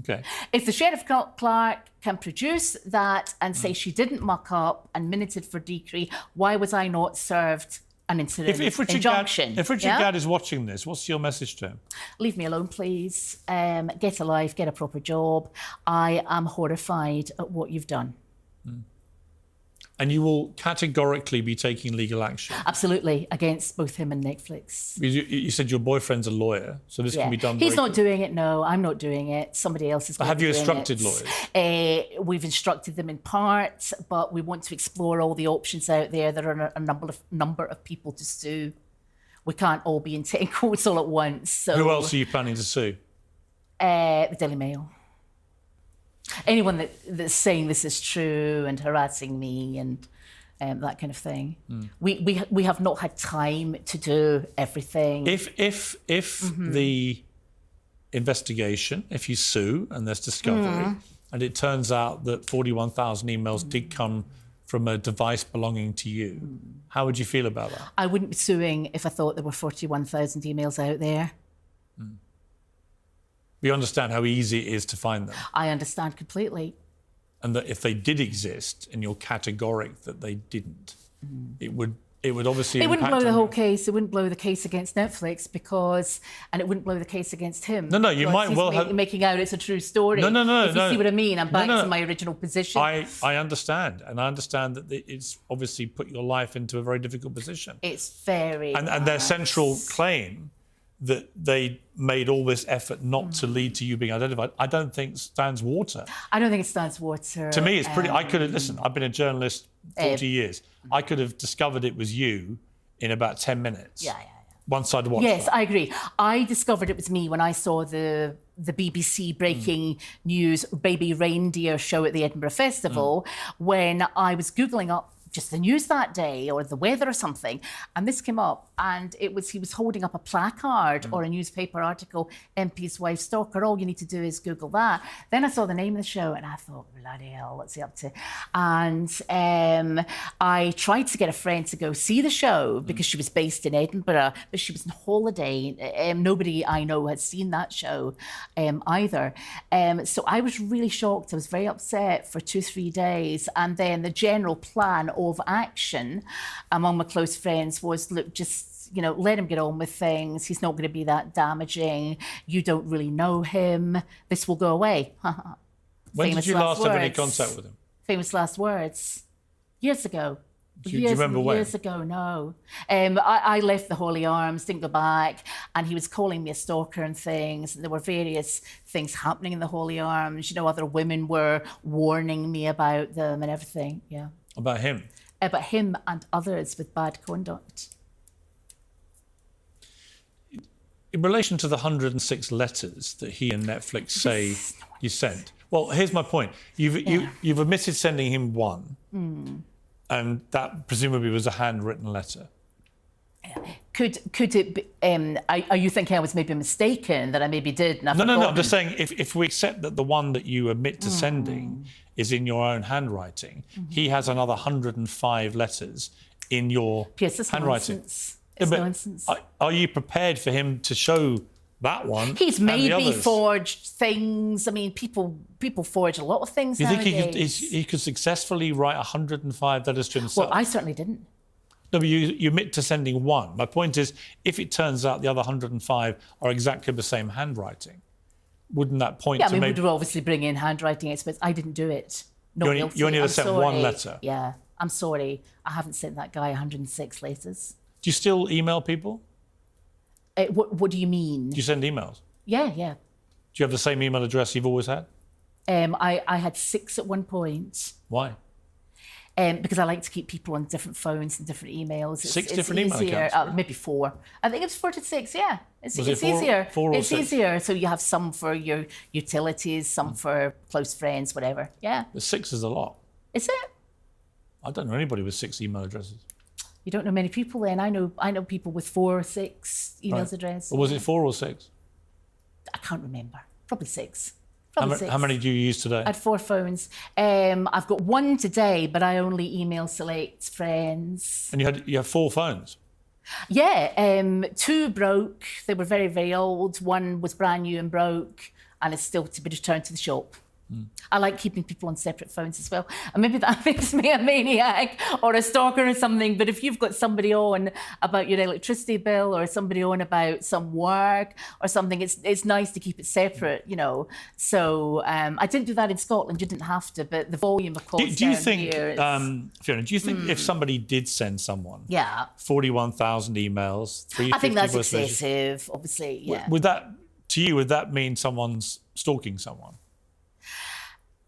Okay. If the Sheriff Clark can produce that and say she didn't muck up and minuted for decree, why was I not served an interim injunction? If Richard Gadd is watching this, what's your message to him? Leave me alone, please. Get a life, get a proper job. I am horrified at what you've done. And you will categorically be taking legal action? Absolutely, against both him and Netflix. You said your boyfriend's a lawyer, so this can be done He's not doing it, no. I'm not doing it. Somebody else is going to do it. Have you instructed lawyers? We've instructed them in part, but we want to explore all the options out there. There are a number of people to sue. We can't all be in 10 courts all at once. So. Who else are you planning to sue? The Daily Mail. Anyone that's saying this is true and harassing me and that kind of thing. We have not had time to do everything. If the investigation, if you sue and there's discovery, and it turns out that 41,000 emails did come from a device belonging to you, how would you feel about that? I wouldn't be suing if I thought there were 41,000 emails out there. We understand how easy it is to find them. I understand completely. And that if they did exist and you're categoric that they didn't, it would obviously It wouldn't blow the whole case. It wouldn't blow the case against Netflix and it wouldn't blow the case against him. No, you might well have... making out it's a true story. No. If you see what I mean, I'm back to my original position. I understand. And I understand that it's obviously put your life into a very difficult position. It's very... And their central claim that they made all this effort not to lead to you being identified, I don't think stands water. I don't think it stands water. To me, it's pretty... I could have... Listen, I've been a journalist 40 years. I could have discovered it was you in about 10 minutes. Yeah. Once I'd watched Yes, that. I agree. I discovered it was me when I saw the BBC breaking news Baby Reindeer show at the Edinburgh Festival, when I was Googling up just the news that day or the weather or something, and this came up, and he was holding up a placard or a newspaper article, MP's wife stalker, all you need to do is Google that. Then I saw the name of the show and I thought, bloody hell, what's he up to? And I tried to get a friend to go see the show because she was based in Edinburgh, but she was on holiday. Nobody I know had seen that show either. So I was really shocked. I was very upset for 2-3 days. And then the general plan of action among my close friends was, look, just, let him get on with things. He's not going to be that damaging. You don't really know him. This will go away. When did you last have any contact with him? Famous last words. Years ago. Do you remember when? Years ago, no. I left the Holy Arms, didn't go back, and he was calling me a stalker and things, and there were various things happening in the Holy Arms. Other women were warning me about them and everything, yeah. About him? About him and others with bad conduct. In relation to the 106 letters that he and Netflix say you sent, well, here's my point. You've admitted sending him one, and that presumably was a handwritten letter. Could it be, are you thinking I was maybe mistaken, that I maybe did? And No. I'm just saying, if we accept that the one that you admit to sending is in your own handwriting, he has another 105 letters in your handwriting. Nonsense. It's nonsense. Are you prepared for him to show that one? He's maybe forged things. I mean, people forge a lot of things. You think nowadays. he could successfully write 105 letters to himself? Well, I certainly didn't. No, but you admit to sending one. My point is, if it turns out the other 105 are exactly the same handwriting, wouldn't that point to maybe... we'd obviously bring in handwriting experts. I didn't do it. You only ever sent one letter? Yeah, I'm sorry. I haven't sent that guy 106 letters. Do you still email people? What do you mean? Do you send emails? Yeah. Do you have the same email address you've always had? I had 6 at one point. Why? Because I like to keep people on different phones and different emails. Six different email accounts? Maybe 4. I think it was 4 to 6, yeah. It's Was it four- easier. four or it's six? easier. So you have some for your utilities, some for close friends, whatever. Yeah. But 6 is a lot. Is it? I don't know anybody with 6 email addresses. You don't know many people then. I know people with 4 or 6 emails Right. address. Or was it 4 or 6? I can't remember. Probably 6. How many do you use today? I had 4 phones. I've got 1 today, but I only email select friends. And you have 4 phones? Yeah, 2 broke. They were very, very old. 1 was brand new and broke, and it's still to be returned to the shop. I like keeping people on separate phones as well. And maybe that makes me a maniac or a stalker or something, but if you've got somebody on about your electricity bill or somebody on about some work or something, it's nice to keep it separate, you know. So I didn't do that in Scotland. You didn't have to, but the volume of calls Do you down think, here is... Fiona, do you think if somebody did send someone 41,000 emails, 350 I think that's voice messages, excessive, obviously, yeah. would that mean someone's stalking someone?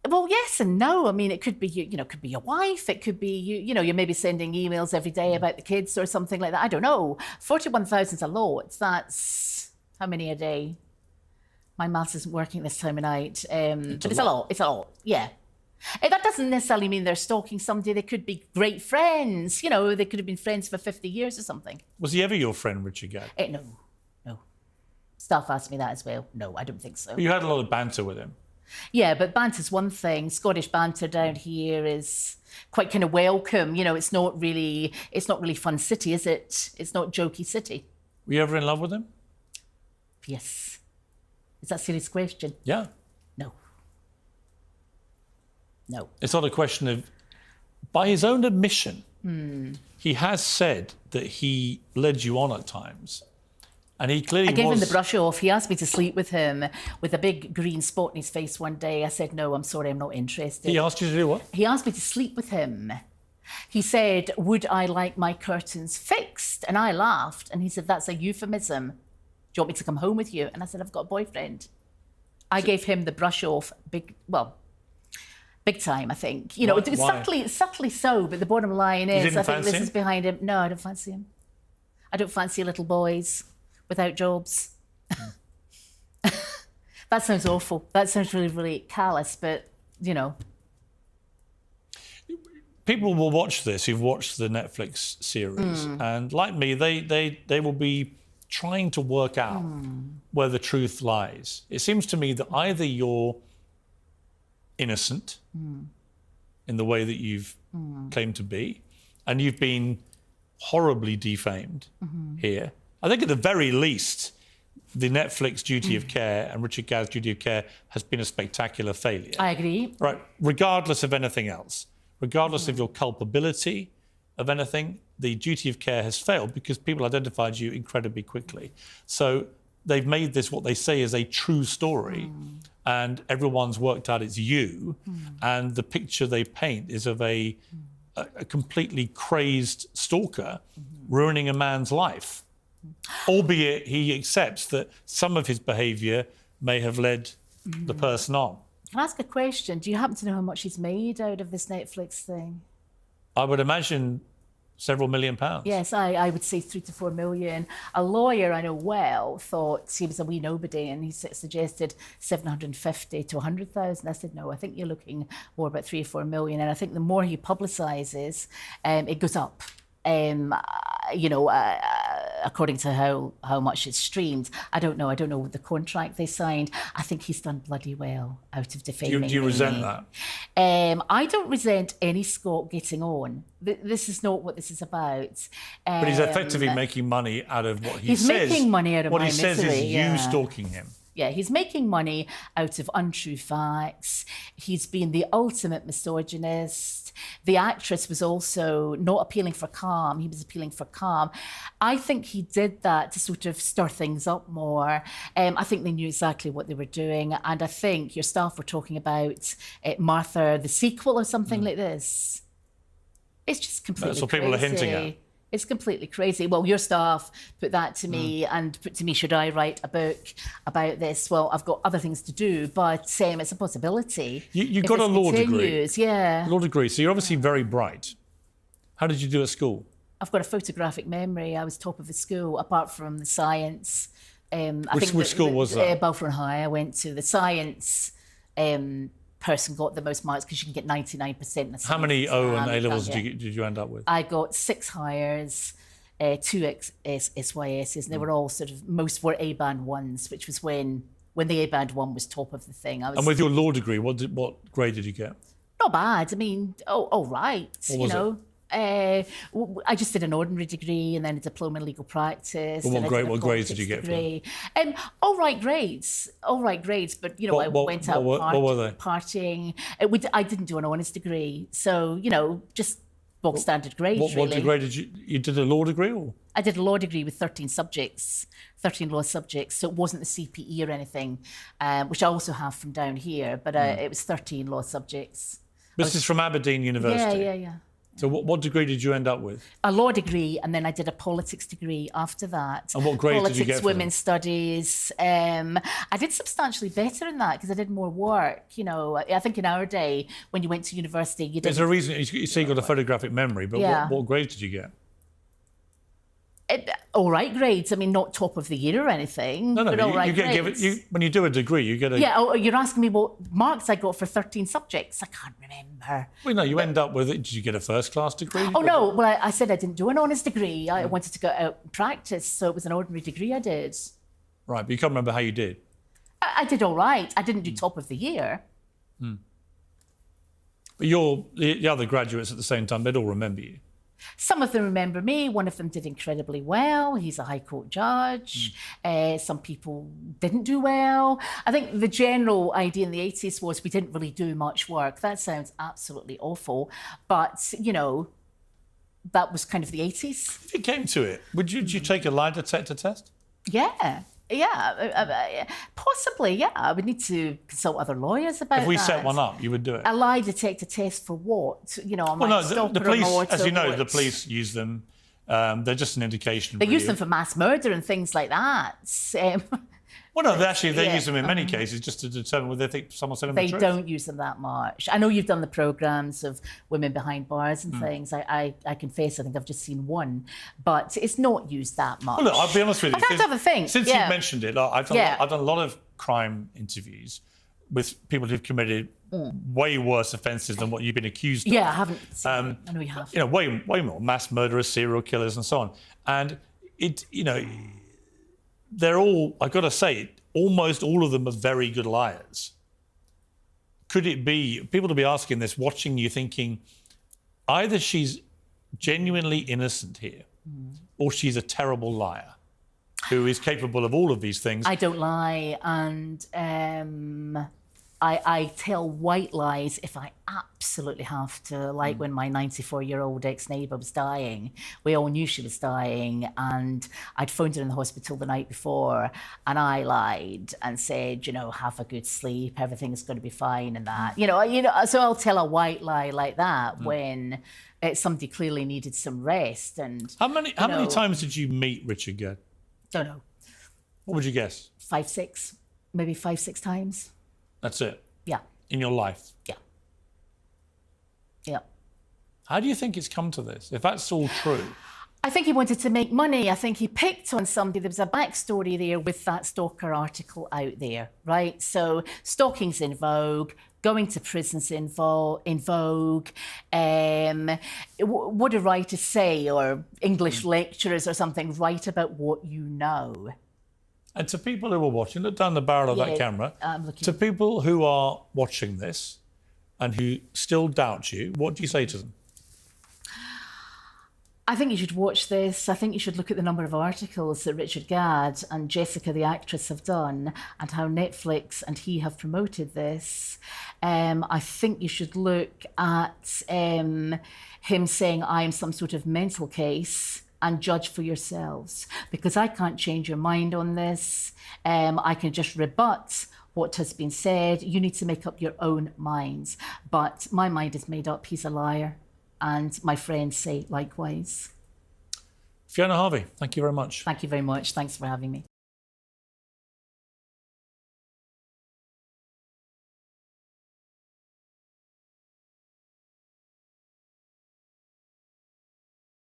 Well, yes and no. I mean, it could be could be your wife. It could be you're maybe sending emails every day about the kids or something like that. I don't know. 41,000 is a lot. That's how many a day? My maths isn't working this time of night. But it's a lot. It's a lot. Yeah. And that doesn't necessarily mean they're stalking somebody. They could be great friends. They could have been friends for 50 years or something. Was he ever your friend, Richard Gadd? No. Staff asked me that as well. No, I don't think so. You had a lot of banter with him. Yeah, but banter's one thing. Scottish banter down here is quite kind of welcome. It's not really fun city, is it? It's not jokey city. Were you ever in love with him? Yes. Is that a serious question? Yeah. No. It's not a question of... By his own admission, he has said that he led you on at times. And he clearly I gave him the brush off. He asked me to sleep with him with a big green spot in his face one day. I said, no, I'm sorry, I'm not interested. He asked you to do what? He asked me to sleep with him. He said, would I like my curtains fixed? And I laughed. And he said, that's a euphemism. Do you want me to come home with you? And I said, I've got a boyfriend. I gave him the brush off big time, I think. Subtly so, but the bottom line is, I think this is behind him. No, I don't fancy him. I don't fancy little boys without jobs. That sounds awful. That sounds really, really callous, but, People will watch this who've watched the Netflix series, and like me, they will be trying to work out where the truth lies. It seems to me that either you're innocent in the way that you've claimed to be, and you've been horribly defamed here. I think at the very least, the Netflix duty of care and Richard Gadd's duty of care has been a spectacular failure. I agree. Right, regardless of anything else, regardless of your culpability of anything, the duty of care has failed because people identified you incredibly quickly. So they've made this what they say is a true story, and everyone's worked out it's you, and the picture they paint is of a completely crazed stalker ruining a man's life. Albeit he accepts that some of his behaviour may have led the person on. Can I ask a question? Do you happen to know how much he's made out of this Netflix thing? I would imagine several £1 million. Yes, I would say 3 to 4 million. A lawyer I know well thought he was a wee nobody, and he suggested 750 to 100,000. I said, no, I think you're looking more about 3 or 4 million. And I think the more he publicises, it goes up. According to how much it's streamed. I don't know the contract they signed. I think he's done bloody well out of defaming me. Do you resent that? I don't resent any Scot getting on. This is not what this is about. But he's effectively making money out of what he says. He's making money out of what my he says misery, is you stalking him. Yeah, he's making money out of untrue facts. He's been the ultimate misogynist. The actress was also not appealing for calm. He was appealing for calm. I think he did that to sort of stir things up more. I think they knew exactly what they were doing. And I think your staff were talking about Martha, the sequel or something like this. It's just completely That's what people are hinting at. It's completely crazy. Well, your staff put that to me and put to me, should I write a book about this? Well, I've got other things to do, but it's a possibility. You got a law degree. Yeah. Law degree. So you're obviously very bright. How did you do at school? I've got a photographic memory. I was top of the school, apart from the science. Which school was that? Balfour High. I went to the science. Person got the most marks because you can get 99% in the How many O and A levels did you end up with? I got 6 hires, 2 SYSs, and they were all most were A-band ones, which was when the A-band one was top of the thing. And with your law degree, what grade did you get? Not bad. I mean, all right. What was it? I just did an ordinary degree and then a diploma in legal practice. Well, what grades did you get for it? All right grades. But I went out what were they? partying. I didn't do an honours degree, so just bog standard grades. What degree did you did a law degree or? I did a law degree with 13 subjects, 13 law subjects. So it wasn't the CPE or anything, which I also have from down here. But it was 13 law subjects. This is from Aberdeen University. Yeah. So what degree did you end up with? A law degree, and then I did a politics degree after that. And what grade did you get for women's studies. I did substantially better in that because I did more work. I think in our day, when you went to university, you did. There's a reason you say you got a photographic memory, but what grades did you get? All right grades. I mean, not top of the year or anything. No, but all right grades. When you do a degree, you get a... Yeah, you're asking me what marks I got for 13 subjects. I can't remember. Well, no, you end up with it. Did you get a first-class degree? Oh, no. Well, I said I didn't do an honours degree. I wanted to go out and practice, so it was an ordinary degree I did. Right, but you can't remember how you did? I did all right. I didn't do top of the year. But the other graduates at the same time, they'd all remember you. Some of them remember me. One of them did incredibly well. He's a High Court judge. Some people didn't do well. I think the general idea in the 80s was we didn't really do much work. That sounds absolutely awful. But, that was kind of the 80s. If it came to it, would you take a lie detector test? Yeah. Possibly, yeah. I would need to consult other lawyers about that. If we set one up, you would do it? A lie detector test for what? The police, as you know, the police use them. They're just an indication. They use them for mass murder and things like that. Well, no, they use them in many cases just to determine whether they think someone's telling the truth. They don't use them that much. I know you've done the programmes of women behind bars and things. I confess, I think I've just seen one, but it's not used that much. Well, look, I'll be honest with you. I'd have to have a think. Since you've mentioned it, I've done a lot of crime interviews with people who've committed way worse offences than what you've been accused of. Yeah, I haven't. I know you have. Way more mass murderers, serial killers, and so on. And they're all, I've got to say, almost all of them are very good liars. Could it be, people to be asking this, watching you thinking, either she's genuinely innocent here, or she's a terrible liar who is capable of all of these things? I don't lie, and I tell white lies if I absolutely have to, like when my 94-year-old ex-neighbour was dying. We all knew she was dying, and I'd phoned her in the hospital the night before, and I lied and said, have a good sleep, everything's going to be fine, and that. So I'll tell a white lie like that when somebody clearly needed some rest. And how many times did you meet Richard Gadd? Don't know. What would you guess? 5, 6, maybe 5, 6 times. That's it? Yeah. In your life? Yeah. Yeah. How do you think it's come to this, if that's all true? I think he wanted to make money. I think he picked on somebody. There was a backstory there with that stalker article out there, right? So stalking's in vogue, going to prison's in vogue. What do writers say, or English lecturers or something, write about what you know? And to people who are watching, look down the barrel of that camera. To people who are watching this and who still doubt you, what do you say to them? I think you should watch this. I think you should look at the number of articles that Richard Gadd and Jessica, the actress, have done and how Netflix and he have promoted this. I think you should look at him saying, I am some sort of mental case, and judge for yourselves. Because I can't change your mind on this. I can just rebut what has been said. You need to make up your own minds. But my mind is made up. He's a liar. And my friends say likewise. Fiona Harvey, thank you very much. Thank you very much. Thanks for having me.